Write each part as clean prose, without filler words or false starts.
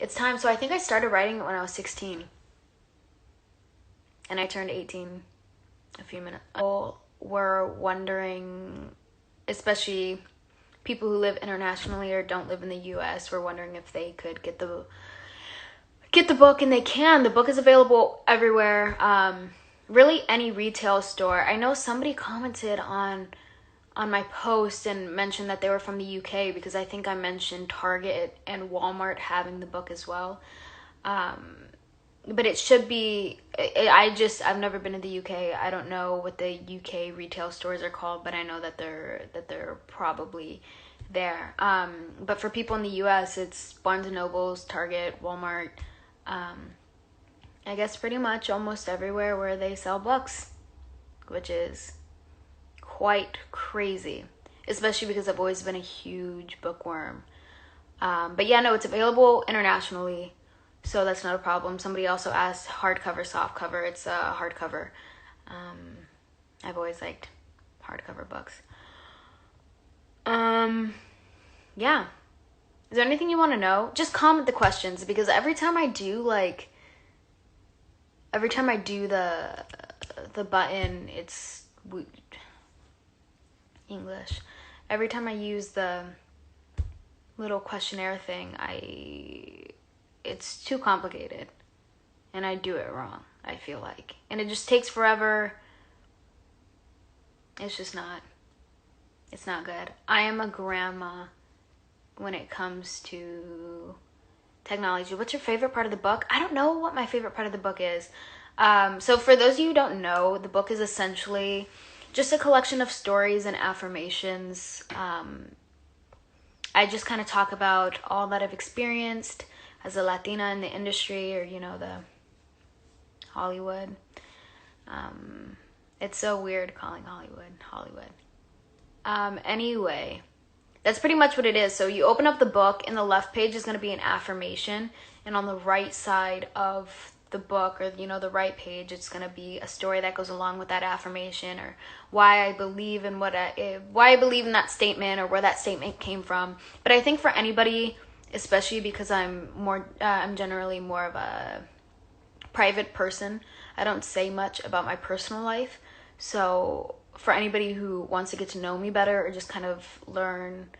it's time. So I think I started writing it when I was 16. And I turned 18 a few minutes. People were wondering, especially people who live internationally or don't live in the US, were wondering if they could get the book, and they can. The book is available everywhere. Really any retail store. I know somebody commented on my post and mentioned that they were from the UK, because I think I mentioned Target and Walmart having the book as well. But it should be, I've never been to the UK. I don't know what the UK retail stores are called, but I know that they're probably there. But for people in the US, it's Barnes & Nobles, Target, Walmart, I guess pretty much almost everywhere where they sell books, which is quite crazy, especially because I've always been a huge bookworm. But yeah, no, it's available internationally, so that's not a problem. Somebody also asked hardcover, softcover. It's a hardcover. I've always liked hardcover books. Yeah. Is there anything you want to know? Just comment the questions, because every time I do the button, it's English. Every time I use the little questionnaire thing, it's too complicated, and I do it wrong, I feel like. And it just takes forever. It's not good. I am a grandma when it comes to technology. What's your favorite part of the book? I don't know what my favorite part of the book is. So for those of you who don't know, the book is essentially just a collection of stories and affirmations. I just kind of talk about all that I've experienced as a Latina in the industry, or, the Hollywood. It's so weird calling Hollywood. Anyway, that's pretty much what it is. So you open up the book, and the left page is going to be an affirmation, and on the right side of the book, or the right page, it's going to be a story that goes along with that affirmation, or why I believe in why I believe in that statement, or where that statement came from. But I think for anybody, especially because I'm generally more of a private person, I don't say much about my personal life. So for anybody who wants to get to know me better, or just kind of learn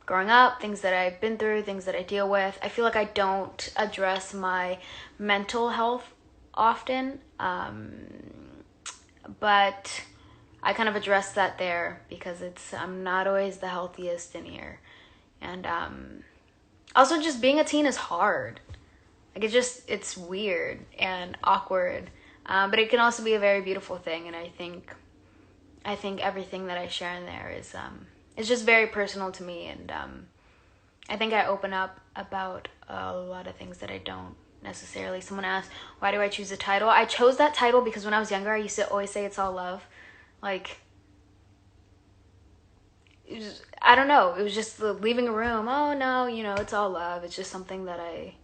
growing up, things that I've been through, things that I deal with, I feel like I don't address my mental health often, but I kind of address that there, because I'm not always the healthiest in here. And also, just being a teen is hard. Like, it's weird and awkward, but it can also be a very beautiful thing. And I think everything that I share in there is it's just very personal to me, and I think I open up about a lot of things that I don't necessarily. Someone asked, why do I choose the title? I chose that title because when I was younger, I used to always say it's all love. Like, I don't know, it was just leaving a room. Oh no, it's all love. It's just something that I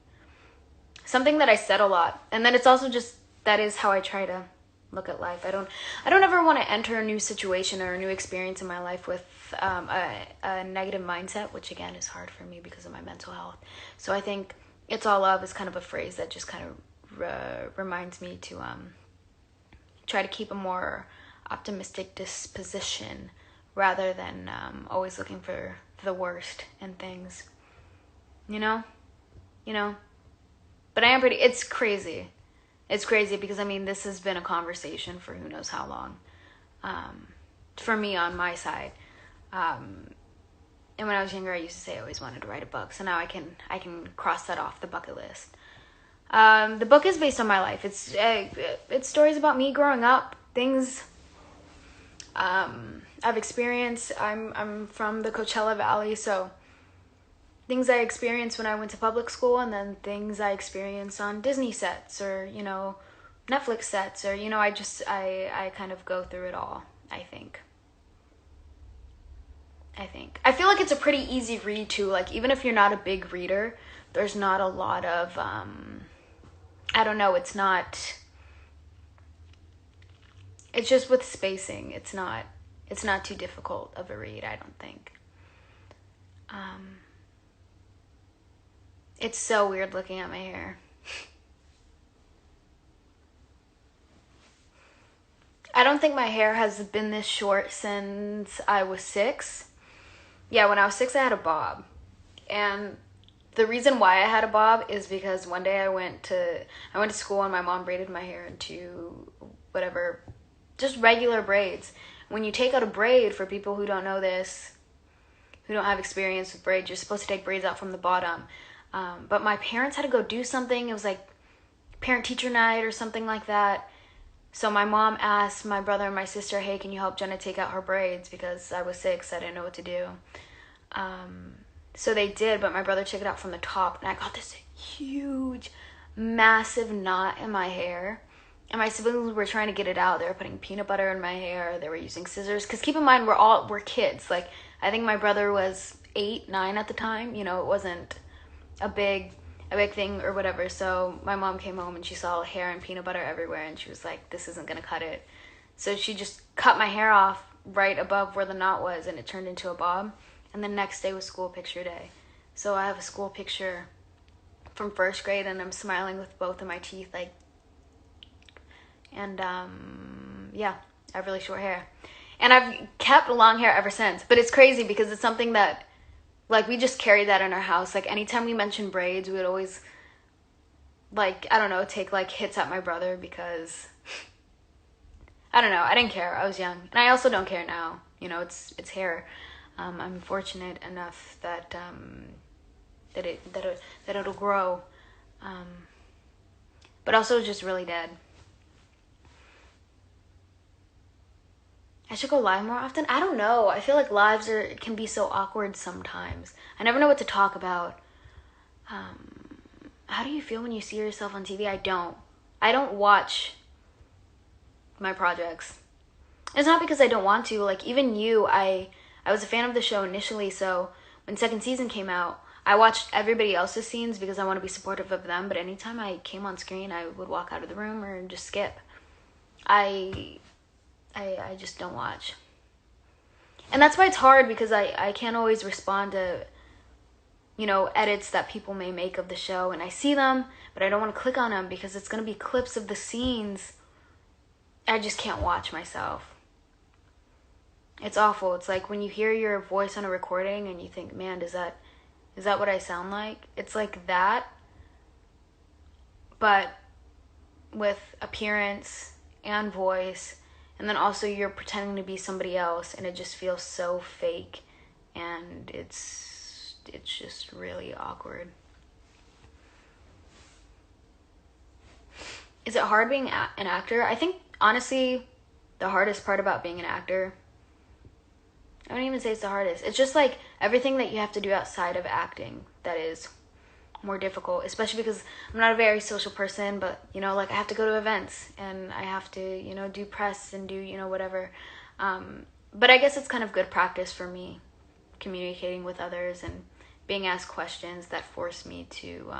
said a lot. And then it's also just, that is how I try to look at life. I don't ever want to enter a new situation or a new experience in my life with a negative mindset, which again is hard for me because of my mental health. So I think it's all love is kind of a phrase that just kind of reminds me to try to keep a more optimistic disposition, rather than always looking for the worst in things. But I am it's crazy. It's crazy because, this has been a conversation for who knows how long, for me on my side. And when I was younger, I used to say I always wanted to write a book. So now I can cross that off the bucket list. The book is based on my life. It's stories about me growing up, things I've experienced. I'm from the Coachella Valley, so things I experienced when I went to public school, and then things I experienced on Disney sets, or Netflix sets, or I kind of go through it all. I feel like it's a pretty easy read too. Like, even if you're not a big reader, there's not a lot of I don't know, it's just with spacing, it's not too difficult of a read, I don't think. It's so weird looking at my hair. I don't think my hair has been this short since I was 6. Yeah, when I was 6, I had a bob. And the reason why I had a bob is because one day I went to school and my mom braided my hair into whatever, just regular braids. When you take out a braid, for people who don't know this, who don't have experience with braids, you're supposed to take braids out from the bottom. But my parents had to go do something. It was like parent-teacher night or something like that. So my mom asked my brother and my sister, hey, can you help Jenna take out her braids? Because I was 6, I didn't know what to do. So they did, but my brother took it out from the top, and I got this huge, massive knot in my hair. And my siblings were trying to get it out. They were putting peanut butter in my hair. They were using scissors. Because keep in mind, we're kids. Like, I think my brother was 8, 9 at the time. You know, it wasn't a big thing or whatever. So my mom came home and she saw hair and peanut butter everywhere, and she was like, this isn't gonna cut it. So she just cut my hair off right above where the knot was, and it turned into a bob. And the next day was school picture day. So I have a school picture from 1st grade, and I'm smiling with both of my teeth, like, and yeah, I have really short hair. And I've kept long hair ever since. But it's crazy because it's something that, like, we just carry that in our house. Like, anytime we mention braids, we would always, like, I don't know, take, like, hits at my brother because, I don't know, I didn't care. I was young. And I also don't care now. You know, it's hair. I'm fortunate enough that it'll grow. But also just really dead. I should go live more often. I don't know. I feel like lives can be so awkward sometimes. I never know what to talk about. How do you feel when you see yourself on TV? I don't watch my projects. It's not because I don't want to. Like, even you, I was a fan of the show initially, so when 2nd season came out, I watched everybody else's scenes because I want to be supportive of them, but anytime I came on screen, I would walk out of the room or just skip. I just don't watch. And that's why it's hard, because I can't always respond to, you know, edits that people may make of the show, and I see them, but I don't want to click on them because it's going to be clips of the scenes. I just can't watch myself. It's awful. It's like when you hear your voice on a recording and you think, man, is that what I sound like? It's like that, but with appearance and voice. And then also you're pretending to be somebody else, and it just feels so fake, and it's just really awkward. Is it hard being an actor? I think, honestly, the hardest part about being an actor, I wouldn't even say it's the hardest. It's just like everything that you have to do outside of acting that is more difficult, especially because I'm not a very social person, but, you know, like, I have to go to events and I have to, you know, do press and do, you know, whatever. But I guess it's kind of good practice for me, communicating with others and being asked questions that force me to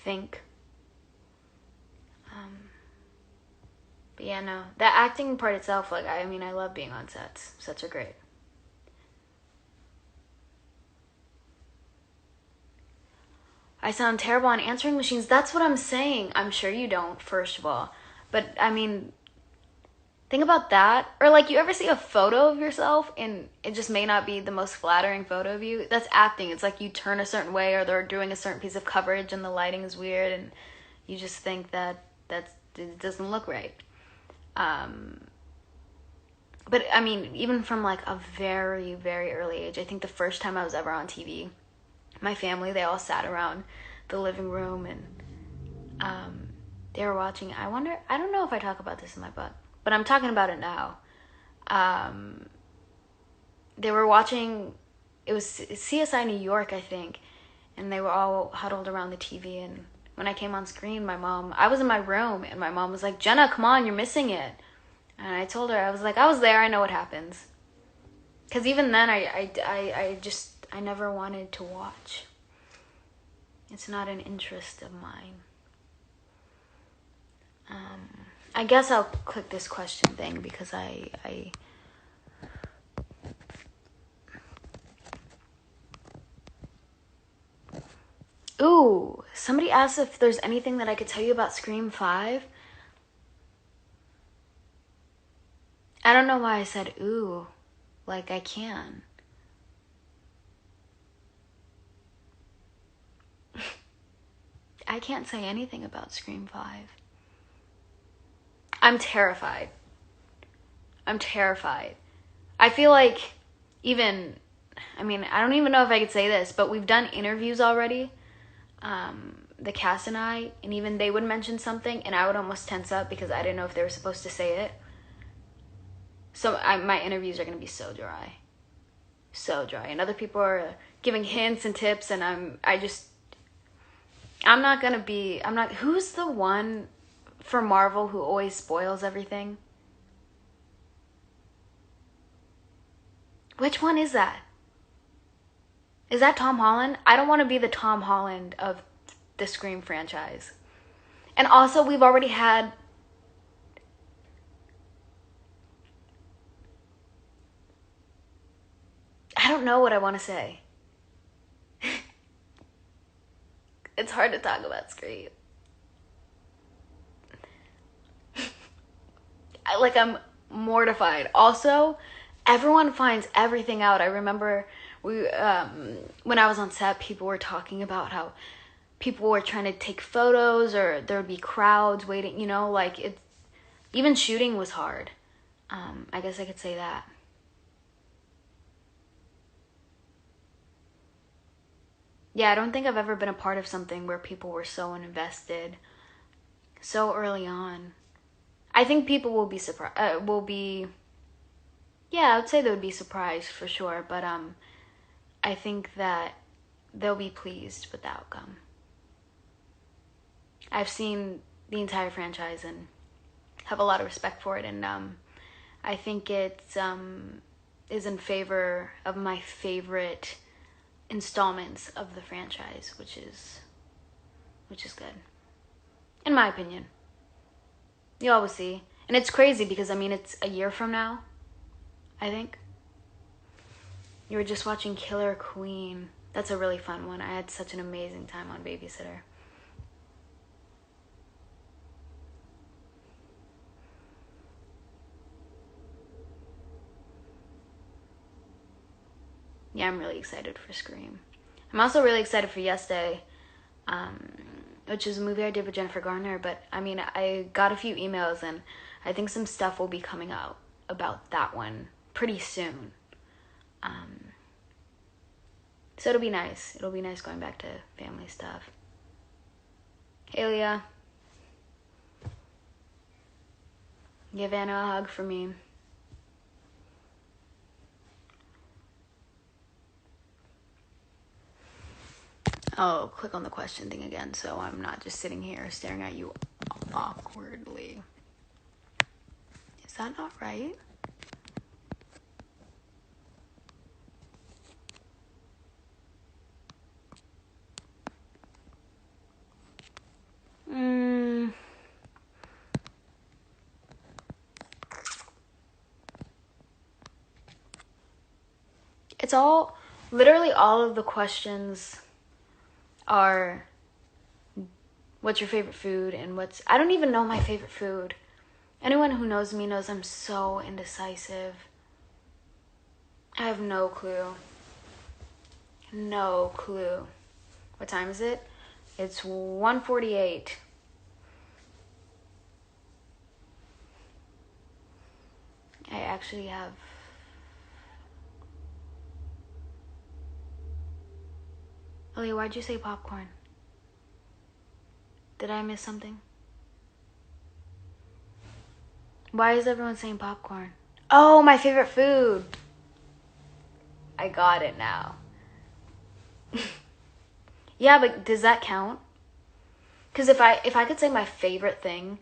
think. But yeah, no, the acting part itself, like, I mean, I love being on sets. Sets are great. I sound terrible on answering machines. That's what I'm saying. I'm sure you don't, first of all. But, I mean, think about that. Or, like, you ever see a photo of yourself and it just may not be the most flattering photo of you? That's acting. It's like you turn a certain way, or they're doing a certain piece of coverage and the lighting is weird and you just think that it doesn't look right. But, I mean, even from, like, a very, very early age, I think the first time I was ever on TV, my family, they all sat around the living room and they were watching. I don't know if I talk about this in my book, but I'm talking about it now. They were watching, it was CSI New York, I think, and they were all huddled around the TV, and when I came on screen, I was in my room, and my mom was like, Jenna, come on, you're missing it. And I told her, I was like, I was there, I know what happens. Because even then, I never wanted to watch. It's not an interest of mine. I guess I'll click this question thing because Ooh, somebody asked if there's anything that I could tell you about Scream 5. I don't know why I said ooh, like I can. I can't say anything about Scream 5. I'm terrified. I feel like I don't even know if I could say this, but we've done interviews already, the cast and I, and even they would mention something and I would almost tense up because I didn't know if they were supposed to say it. So my interviews are going to be so dry. So dry. And other people are giving hints and tips, and who's the one for Marvel who always spoils everything? Which one is that? Is that Tom Holland? I don't want to be the Tom Holland of the Scream franchise. And also, we've already had... I don't know what I want to say. It's hard to talk about Scream. I'm mortified. Also, everyone finds everything out. I remember when I was on set, people were talking about how people were trying to take photos, or there would be crowds waiting, even shooting was hard. I guess I could say that. Yeah, I don't think I've ever been a part of something where people were so invested so early on. I think people will be surprised. I would say they would be surprised for sure, but I think that they'll be pleased with the outcome. I've seen the entire franchise and have a lot of respect for it, and I think it is in favor of my favorite installments of the franchise, which is good, in my opinion. You always see, and it's crazy because it's a year from now, I think. You were just watching Killer Queen. That's a really fun one. I had such an amazing time on Babysitter. Yeah, I'm really excited for Scream. I'm also really excited for Yes Day, which is a movie I did with Jennifer Garner. But I got a few emails, and I think some stuff will be coming out about that one pretty soon. So it'll be nice. It'll be nice going back to family stuff. Hey, Leah. Give Anna a hug for me. Oh, click on the question thing again so I'm not just sitting here staring at you awkwardly. Is that not right? It's literally all of the questions are, what's your favorite food, and I don't even know my favorite food. Anyone who knows me knows I'm so indecisive. I have no clue. No clue. What time is it? It's 1:48. I actually have... Ellie, why'd you say popcorn? Did I miss something? Why is everyone saying popcorn? Oh, my favorite food. I got it now. Yeah, but does that count? Because if I could say my favorite thing,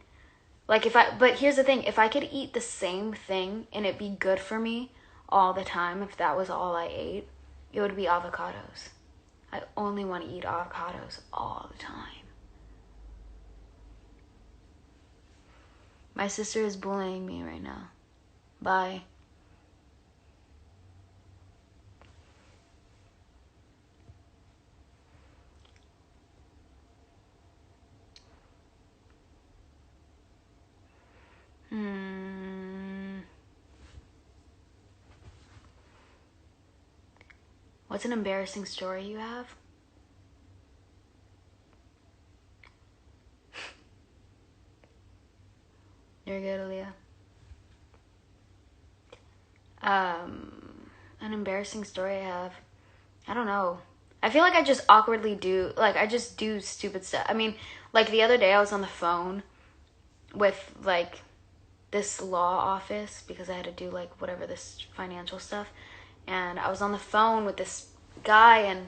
but here's the thing, if I could eat the same thing and it be good for me all the time, if that was all I ate, it would be avocados. I only want to eat avocados all the time. My sister is bullying me right now. Bye. What's an embarrassing story you have? You're good, Aaliyah. An embarrassing story I have. I don't know. I feel like I just awkwardly do, like, I just do stupid stuff. I mean, like, the other day I was on the phone with, like, this law office because I had to do, like, whatever, this financial stuff. And I was on the phone with this guy, and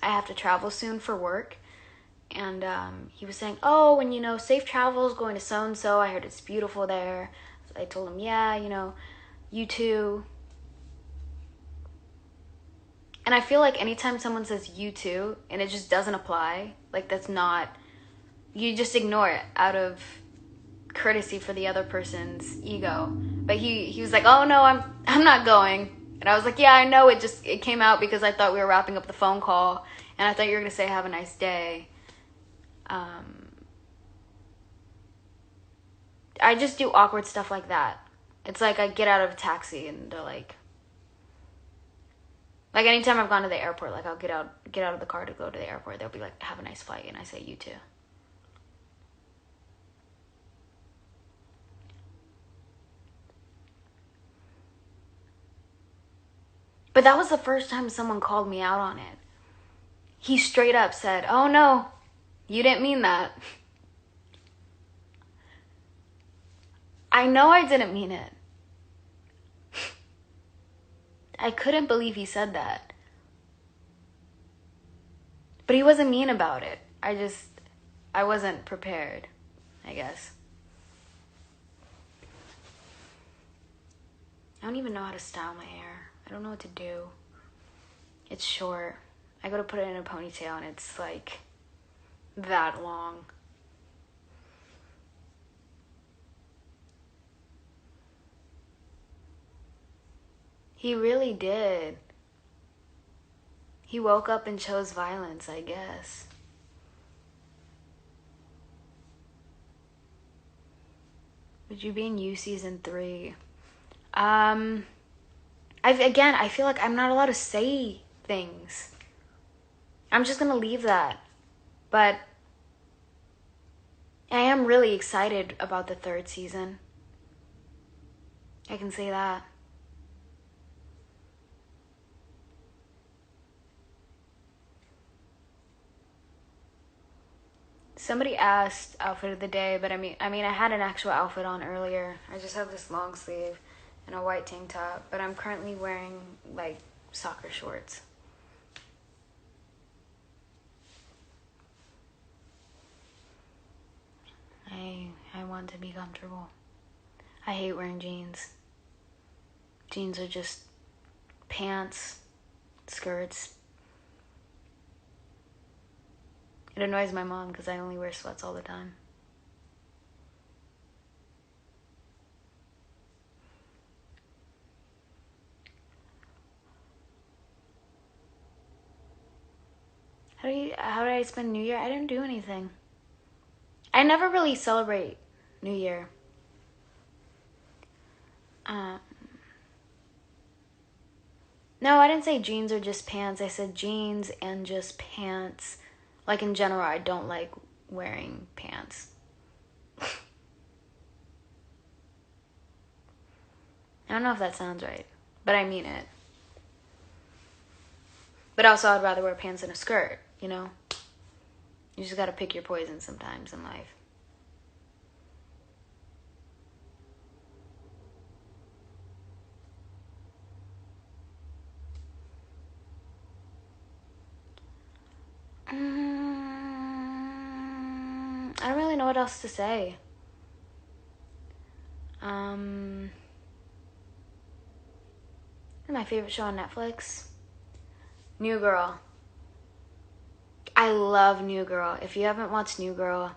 I have to travel soon for work. And he was saying, oh, and, you know, safe travels going to so-and-so. I heard it's beautiful there. So I told him, yeah, you know, you too. And I feel like anytime someone says you too, and it just doesn't apply, like, that's not, you just ignore it out of courtesy for the other person's ego. But he was like, oh no, I'm not going. And I was like, yeah, I know, it came out because I thought we were wrapping up the phone call, and I thought you were gonna say have a nice day. I just do awkward stuff like that. It's like I get out of a taxi and they're like anytime I've gone to the airport, like I'll get out of the car to go to the airport, they'll be like, have a nice flight, and I say you too. But that was the first time someone called me out on it. He straight up said, oh no, you didn't mean that. I know I didn't mean it. I couldn't believe he said that. But he wasn't mean about it. I wasn't prepared, I guess. I don't even know how to style my hair. I don't know what to do. It's short. I go to put it in a ponytail and it's like that long. He really did. He woke up and chose violence, I guess. Would you be in You season 3? I feel like I'm not allowed to say things. I'm just gonna leave that. But I am really excited about the 3rd season. I can say that. Somebody asked outfit of the day, but I mean I had an actual outfit on earlier. I just have this long sleeve and a white tank top, but I'm currently wearing like soccer shorts. I want to be comfortable. I hate wearing jeans. Jeans are just pants, skirts. It annoys my mom because I only wear sweats all the time. How did I spend New Year? I didn't do anything. I never really celebrate New Year. No, I didn't say jeans or just pants. I said jeans and just pants. Like, in general, I don't like wearing pants. I don't know if that sounds right, but I mean it. But also, I'd rather wear pants than a skirt, you know? You just gotta pick your poison sometimes in life. I don't really know what else to say. My favorite show on Netflix? New Girl. I love New Girl. If you haven't watched New Girl,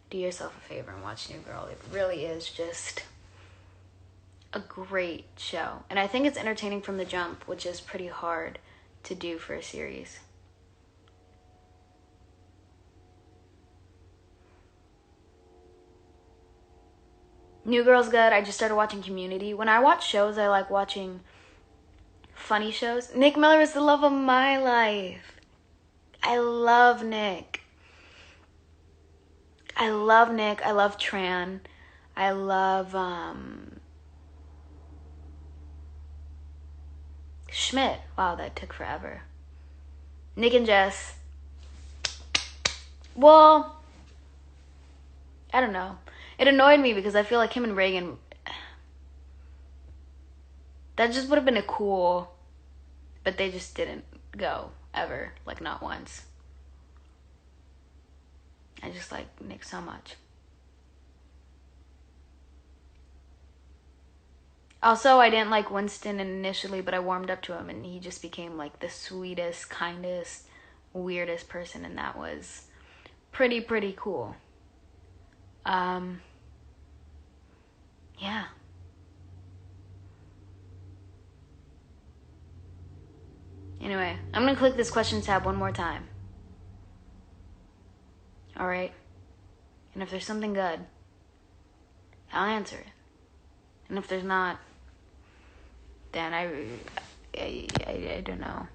do yourself a favor and watch New Girl. It really is just a great show. And I think it's entertaining from the jump, which is pretty hard to do for a series. New Girl's good. I just started watching Community. When I watch shows, I like watching funny shows. Nick Miller is the love of my life. I love Nick. I love Nick. I love Tran. I love Schmidt. Wow, that took forever. Nick and Jess. Well, I don't know. It annoyed me because I feel like him and Reagan, that just would have been a cool, but they just didn't go ever, like not once. I just like Nick so much. Also, I didn't like Winston initially, but I warmed up to him and he just became like the sweetest, kindest, weirdest person, and that was pretty cool. Yeah. Anyway, I'm gonna click this question tab one more time. Alright? And if there's something good, I'll answer it. And if there's not, then I don't know.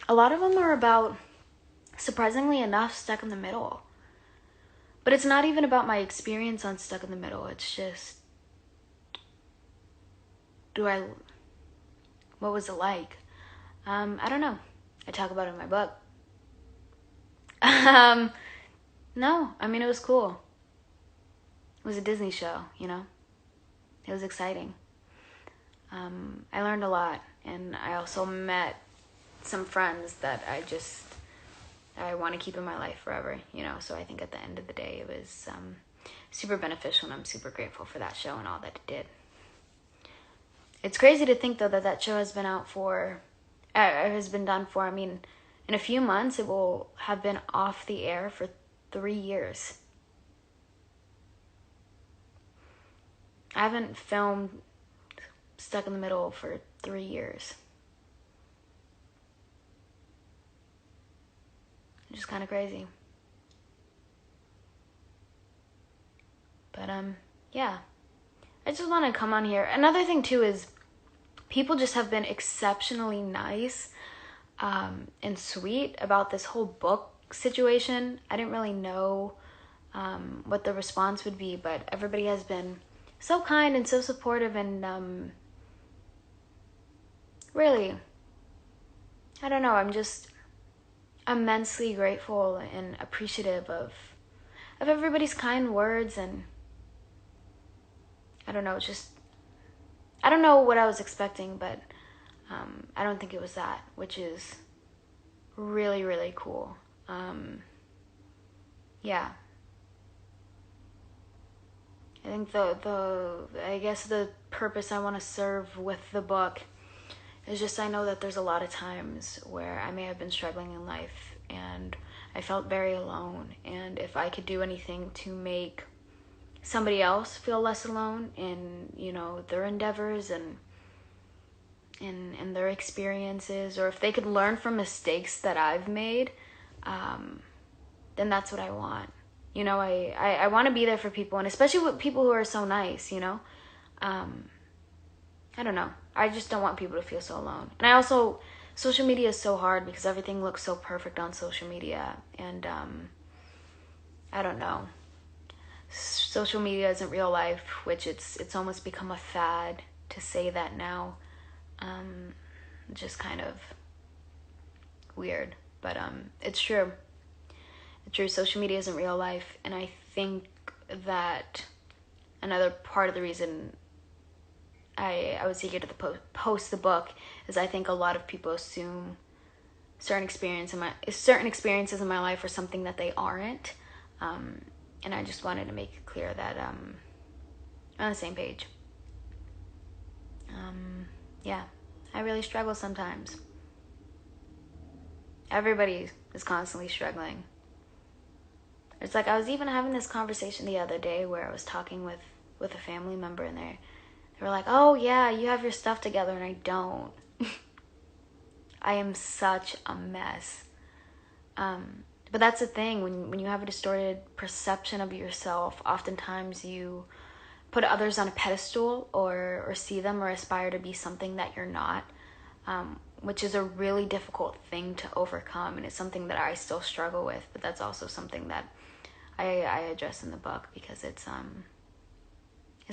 A lot of them are about, surprisingly enough, Stuck in the Middle. But it's not even about my experience on Stuck in the Middle. It's just, what was it like? I don't know. I talk about it in my book. No, I mean, it was cool. It was a Disney show, you know? It was exciting. I learned a lot, and I also met some friends that I want to keep in my life forever, you know? So I think at the end of the day, it was super beneficial, and I'm super grateful for that show and all that it did. It's crazy to think, though, that show has been out for, has been done for, I mean, in a few months, it will have been off the air for 3 years. I haven't filmed Stuck in the Middle for 3 years. It's just kind of crazy. But, yeah. I just want to come on here. Another thing, too, is people just have been exceptionally nice and sweet about this whole book situation. I didn't really know what the response would be, but everybody has been so kind and so supportive, and really, I don't know, I'm just immensely grateful and appreciative of everybody's kind words, and I don't know, just, I don't know what I was expecting, but I don't think it was that, which is really cool. Yeah. I think I guess the purpose I want to serve with the book is just, I know that there's a lot of times where I may have been struggling in life and I felt very alone, and if I could do anything to make somebody else feel less alone in, you know, their endeavors and their experiences, or if they could learn from mistakes that I've made, then that's what I want. You know, I want to be there for people, and especially with people who are so nice, you know. I don't know. I just don't want people to feel so alone. And I also, social media is so hard because everything looks so perfect on social media, and I don't know. Social media isn't real life, which it's almost become a fad to say that now. Just kind of weird, but it's true. It's true. Social media isn't real life, and I think that another part of the reason I was eager to post the book is I think a lot of people assume certain experiences in my life are something that they aren't, and I just wanted to make it clear that I'm on the same page. Yeah, I really struggle sometimes. Everybody is constantly struggling. It's like, I was even having this conversation the other day where I was talking with a family member, and they were like, oh yeah, you have your stuff together, and I don't. I am such a mess. But that's the thing, when you have a distorted perception of yourself, oftentimes you put others on a pedestal or see them or aspire to be something that you're not, which is a really difficult thing to overcome, and it's something that I still struggle with. But that's also something that I address in the book, because it's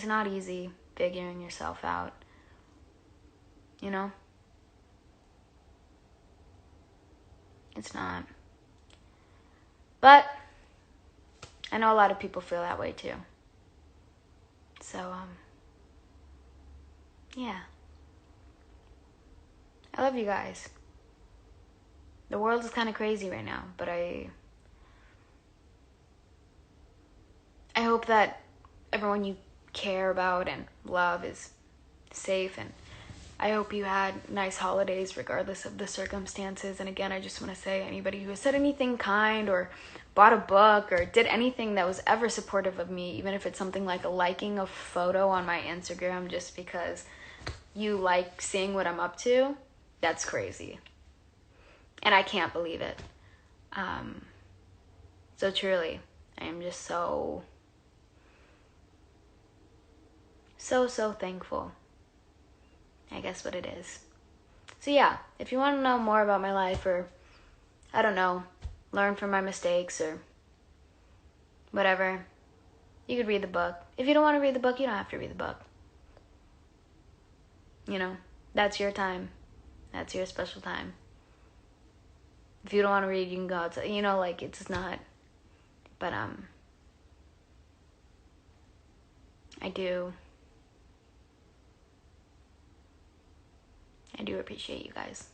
not easy figuring yourself out, you know? It's not. But I know a lot of people feel that way too. So, yeah. I love you guys. The world is kind of crazy right now, but I hope that everyone you care about and love is safe, and I hope you had nice holidays regardless of the circumstances. And again, I just want to say, anybody who has said anything kind or bought a book or did anything that was ever supportive of me, even if it's something like liking a photo on my Instagram just because you like seeing what I'm up to, that's crazy. And I can't believe it. So truly, I am just so thankful. I guess what it is. So yeah, if you want to know more about my life, or I don't know, learn from my mistakes or whatever, you could read the book. If you don't want to read the book, you don't have to read the book. You know, that's your time. That's your special time. If you don't want to read, you can go outside. You know, like, it's not. But I do appreciate you guys.